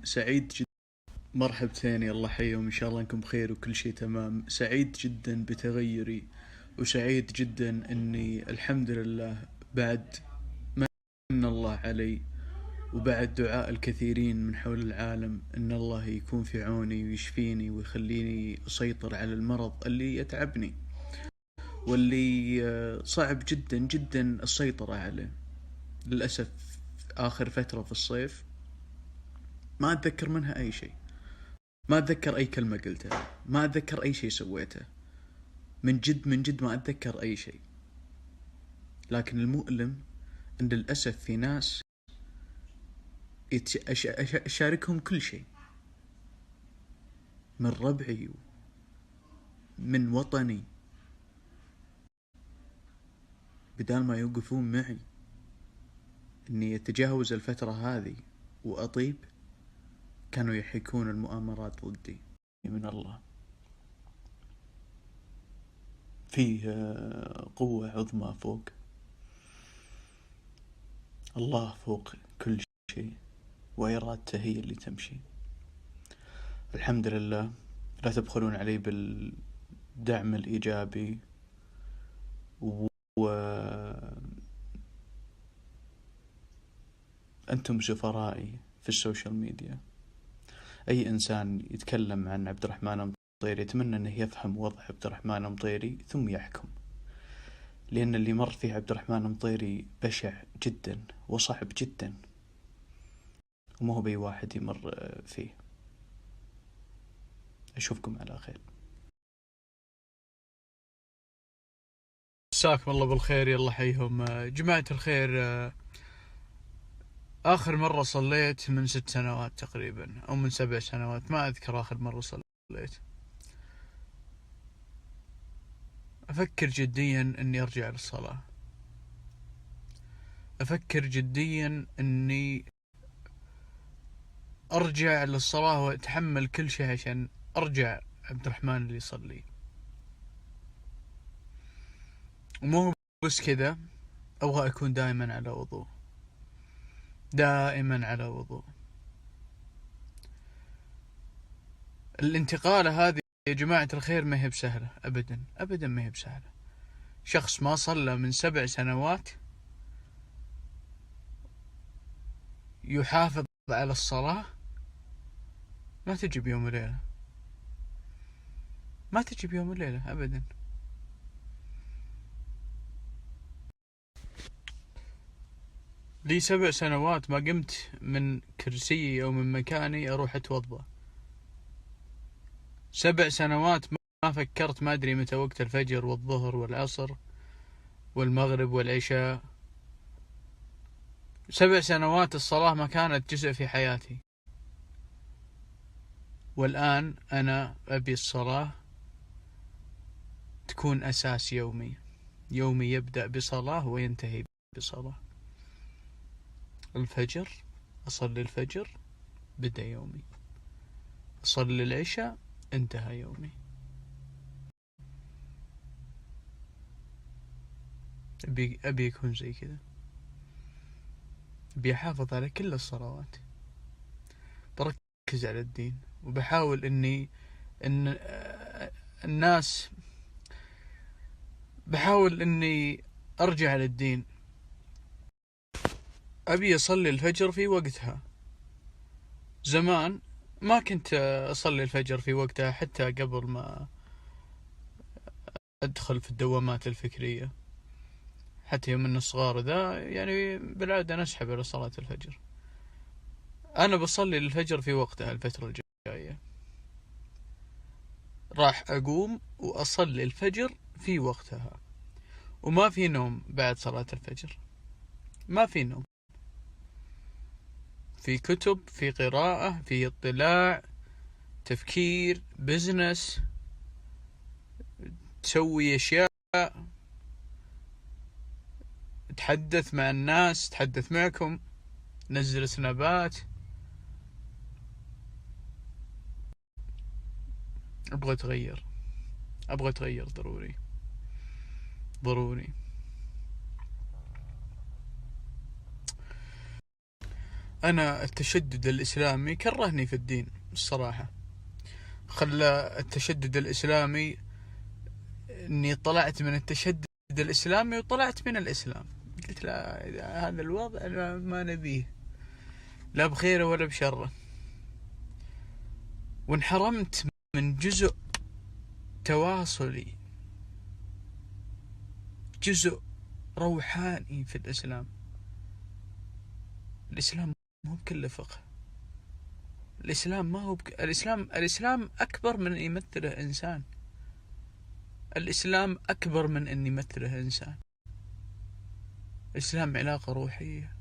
سعيد جدا. مرحبتين، الله حيهم، إن شاء الله أنكم بخير وكل شيء تمام. سعيد جدا بتغيري، وسعيد جدا أني الحمد لله بعد ما من الله علي وبعد دعاء الكثيرين من حول العالم أن الله يكون في عوني ويشفيني ويخليني أسيطر على المرض اللي يتعبني واللي صعب جدا جدا السيطرة عليه. للأسف آخر فترة في الصيف ما أتذكر منها أي شيء، ما أتذكر أي كلمة قلتها، ما أتذكر أي شيء سويته، من جد ما أتذكر أي شيء. لكن المؤلم أن للأسف في ناس أشاركهم كل شيء، من ربعي من وطني، بدال ما يوقفون معي أني أتجاوز الفترة هذه وأطيب، كانوا يحكون المؤامرات ضدي. من الله فيه قوة عظمى فوق، الله فوق كل شيء وإرادته هي اللي تمشي. الحمد لله. لا تبخلون علي بالدعم الإيجابي، وأنتم سفرائي في السوشيال ميديا. أي إنسان يتكلم عن عبد الرحمن المطيري يتمنى أنه يفهم وضع عبد الرحمن المطيري ثم يحكم، لأن اللي مر فيه عبد الرحمن المطيري بشع جدا وصعب جدا، وما هو بأي واحد يمر فيه. أشوفكم على خير. مساكم الله بالخير، يلا حيهم جماعة الخير. آخر مرة صليت من 6 سنوات تقريبا أو من 7 سنوات، ما أذكر آخر مرة صليت. أفكر جديا أني أرجع للصلاة، أفكر جديا أني أرجع للصلاة وأتحمل كل شيء عشان أرجع عبد الرحمن اللي يصلي. ومو بس كذا، أبغى أكون دائما على وضوء، دائما على وضوء. الانتقالة هذه يا جماعة الخير ما هي بسهلة أبدا أبدا، ما هي بسهلة. شخص ما صلى من 7 سنوات يحافظ على الصلاة، ما تجي بيوم وليلة، ما تجي بيوم وليلة أبدا. لي 7 سنوات ما قمت من كرسيي أو من مكاني أروح أتوضأ. 7 سنوات ما فكرت، ما أدري متى وقت الفجر والظهر والعصر والمغرب والعشاء. 7 سنوات الصلاة ما كانت جزء في حياتي، والآن أنا أبي الصلاة تكون أساس يومي. يومي يبدأ بصلاة وينتهي بصلاة. الفجر أصلي الفجر، بدأ يومي. أصلي العشاء، انتهى يومي. أبي يكون زي كذا، أبي أحافظ على كل الصلوات، بركز على الدين، وبحاول إن الناس، بحاول إني أرجع للدين. أبي أصلي الفجر في وقتها. زمان ما كنت أصلي الفجر في وقتها حتى قبل ما أدخل في الدوامات الفكرية، حتى يوم من صغار ذا يعني بالعادة نسحب على صلاة الفجر. أنا بصلي الفجر في وقتها. الفترة الجاية راح أقوم وأصلي الفجر في وقتها، وما في نوم بعد صلاة الفجر، ما في نوم، في كتب، في قراءة، في اطلاع، تفكير، بزنس، تسوي أشياء، تحدث مع الناس، تحدث معكم، نزل سنابات. أبغى أتغير ضروري. أنا التشدد الإسلامي كرهني في الدين الصراحة. خلى التشدد الإسلامي إني طلعت من التشدد الإسلامي وطلعت من الإسلام. قلت لا، هذا الوضع ما نبيه، لا بخيره ولا بشره. وانحرمت من جزء تواصلي، جزء روحاني في الإسلام. الإسلام مو بكل فقه. الإسلام ما هو الإسلام أكبر من أن يمثله إنسان. الإسلام أكبر من أن يمثله إنسان. الإسلام علاقة روحية،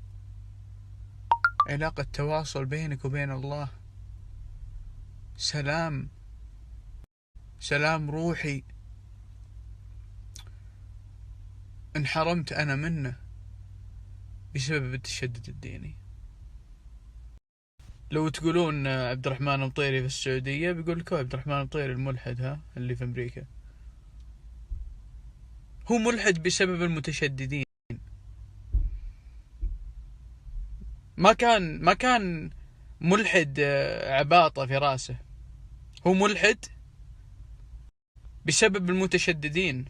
علاقة تواصل بينك وبين الله، سلام روحي. انحرمت أنا منه بسبب التشدد الديني. لو تقولون عبد الرحمن المطيري في السعودية، بيقول لكم عبد الرحمن المطيري الملحد اللي في أمريكا. هو ملحد بسبب المتشددين. ما كان ملحد عباطة في راسه. هو ملحد بسبب المتشددين،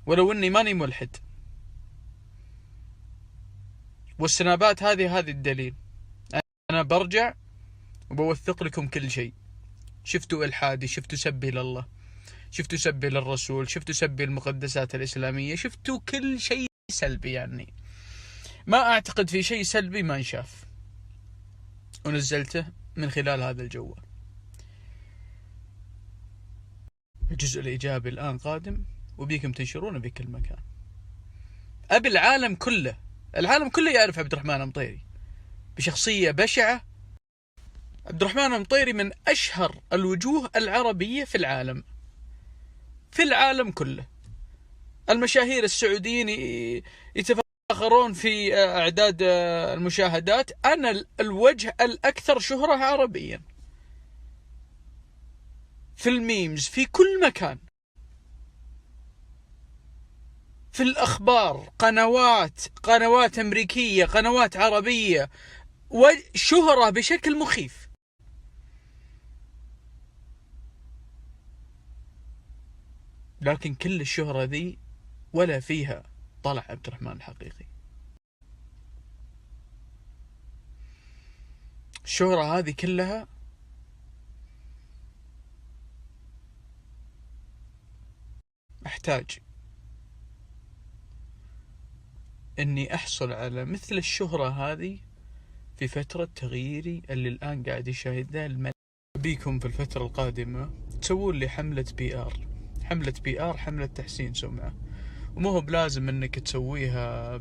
ولو اني ماني ملحد. والسنابات هذه الدليل. انا برجع وبوثق لكم كل شيء. شفتوا الحادي، شفتوا سبي لله، شفتوا سبي للرسول، شفتوا سبي المقدسات الإسلامية، شفتوا كل شيء سلبي. يعني ما أعتقد في شيء سلبي ما انشاف ونزلته من خلال هذا الجوال. الجزء الإيجابي الآن قادم، وبيكم تنشرونه بكل مكان. أبي العالم كله يعرف عبد الرحمن المطيري بشخصية بشعة. عبد الرحمن المطيري من أشهر الوجوه العربية في العالم كله. المشاهير السعوديين يتفاخرون في أعداد المشاهدات. أنا الوجه الأكثر شهرة عربيا في الميمز، في كل مكان، في الأخبار، قنوات أمريكية، قنوات عربية، وشهرة بشكل مخيف. لكن كل الشهرة ذي ولا فيها طلع عبد الرحمن الحقيقي. الشهرة هذه كلها أحتاج أني أحصل على مثل الشهرة هذه في فترة تغييري اللي الآن قاعد يشاهدها الملك. بيكم في الفترة القادمة تسوون لي حملة بي آر، حملة تحسين سمعة. وما هو بلازم أنك تسويها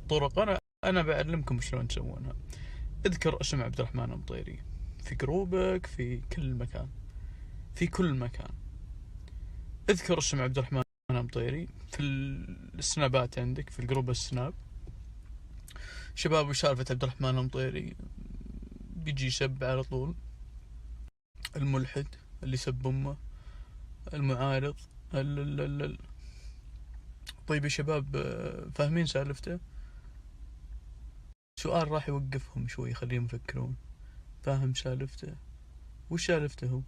بطرق، أنا بعلمكم شلون تسوونها. اذكر اسم عبد الرحمن المطيري في جروبك، في كل مكان. اذكر اسم عبد الرحمن المطيري في السنابات عندك، في الجروب السناب. شباب وش سالفة عبد الرحمن المطيري؟ بيجي يسب على طول، الملحد اللي سب أمه، المعارض. طيب يا شباب، فاهمين سالفته؟ سؤال راح يوقفهم شوي، يخليهم يفكرون. فاهم سالفته؟ وش سالفته؟ هو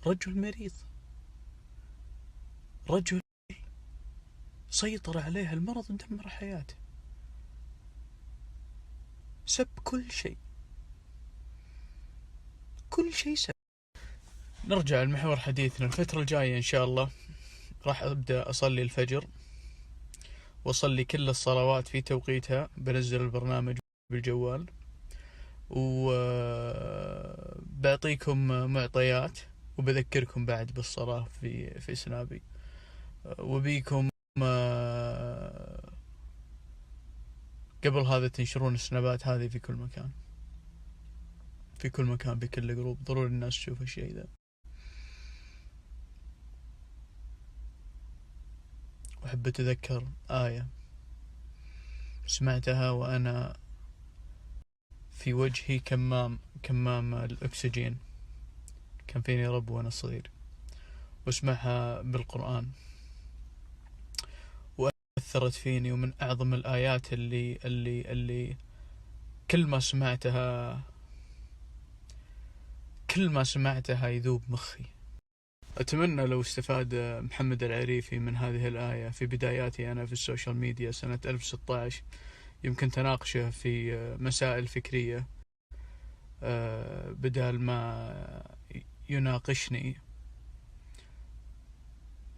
رجل مريض، رجل سيطر عليه المرض ودمر حياته، سب كل شيء سب. نرجع لمحور حديثنا. الفترة الجاية إن شاء الله راح أبدأ أصلي الفجر، وأصلي كل الصلوات في توقيتها. بنزل البرنامج بالجوال، وبعطيكم معطيات، وبذكركم بعد بالصلاة في سنابي. وبيكم قبل هذا تنشرون السنابات هذه في كل مكان، بكل جروب. ضروري الناس تشوف الشيء ذا. وأحب أتذكر آية سمعتها وأنا في وجهي كمام الأكسجين، كان فيني رب وأنا صغير، واسمعها بالقرآن وأثر أثرت فيني، ومن أعظم الآيات اللي كل ما سمعتها يذوب مخي. أتمنى لو استفاد محمد العريفي من هذه الآية في بداياتي أنا في السوشيال ميديا سنة 2016، يمكن تناقشه في مسائل فكرية بدال ما يناقشني.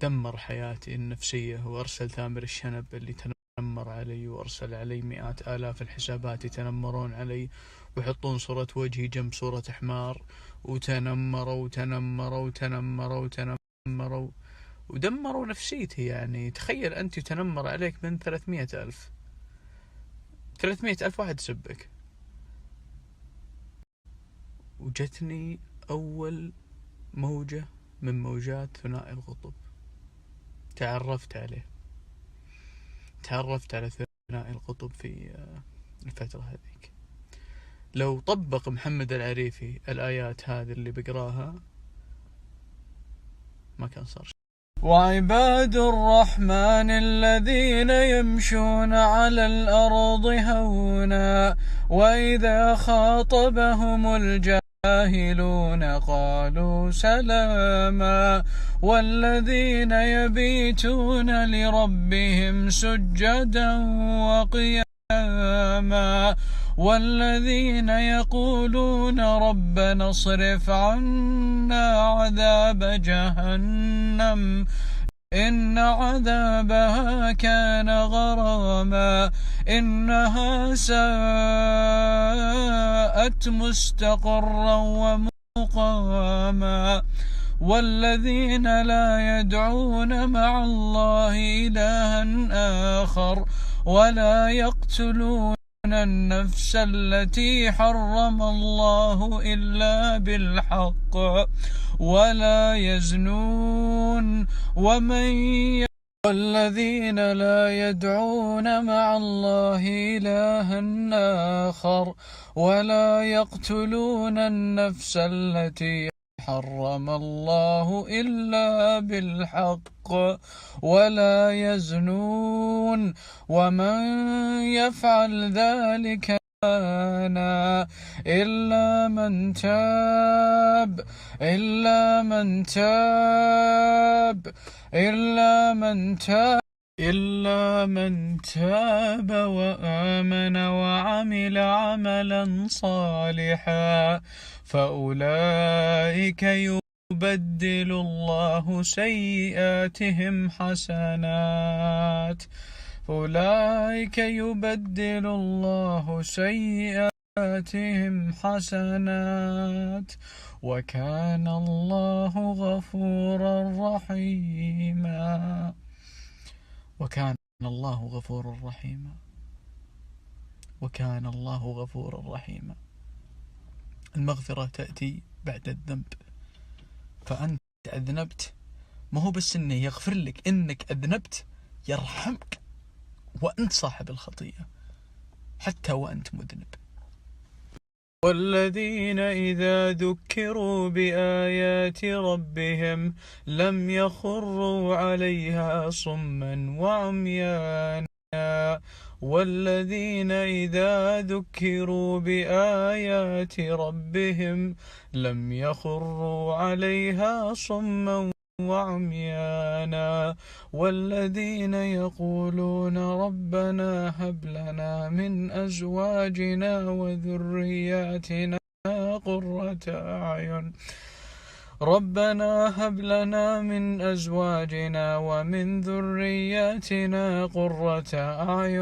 دمر حياتي النفسية، وأرسل ثامر الشنب اللي تنمر علي، وأرسل علي مئات آلاف الحسابات يتنمرون علي ويحطون صورة وجهي جنب صورة حمار، وتنمروا ودمروا نفسيتي. يعني تخيل أنت يتنمر عليك من 300,000 واحد سبك. وجتني أول موجة من موجات ثنائي القطب، تعرفت على ثنائي القطب في الفترة هذيك. لو طبق محمد العريفي الآيات هذه اللي بقراها ما كان صار شيء. وعباد الرحمن الذين يمشون على الأرض هونا وإذا خاطبهم الجاهلون قالوا سلاما والذين يبيتون لربهم سجدا وقياما والذين يقولون ربنا اصرف عنا عذاب جهنم إن عذابها كان غراما إنها ساءت مستقرا ومقاما والذين لا يدعون مع الله إلها آخر ولا يقتلون النفس التي حرم الله إلا بالحق ولا يزنون والذين لا يدعون مع الله إلها آخر ولا يقتلون النفس التي حرم الله إلا بالحق ولا يزنون ومن يفعل ذلك إلا من تاب وآمن وعمل عملا صالحا فأولئك يبدل الله سيئاتهم حسنات وكان الله غفورا رحيما. المغفرة تأتي بعد الذنب، فأنت أذنبت، ما هو بس إنه يغفر لك إنك أذنبت، يرحمك وأنت صاحب الخطيئة حتى وأنت مذنب. والذين إذا ذكروا بآيات ربهم لم يخروا عليها صما وعميانا والذين إذا ذكروا بآيات ربهم لم يخروا عليها صما وعميانا والذين يقولون ربنا هب لنا من أزواجنا وذرياتنا قرة أعين ربنا هب لنا من أزواجنا ومن ذرياتنا قرة أعين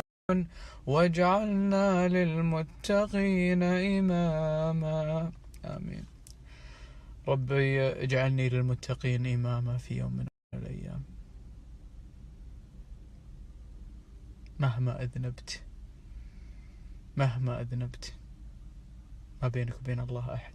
واجعلنا للمتقين إماما. آمين. ربي اجعلني للمتقين إماما في يوم من الأيام. مهما أذنبت ما بينك وبين الله أحد.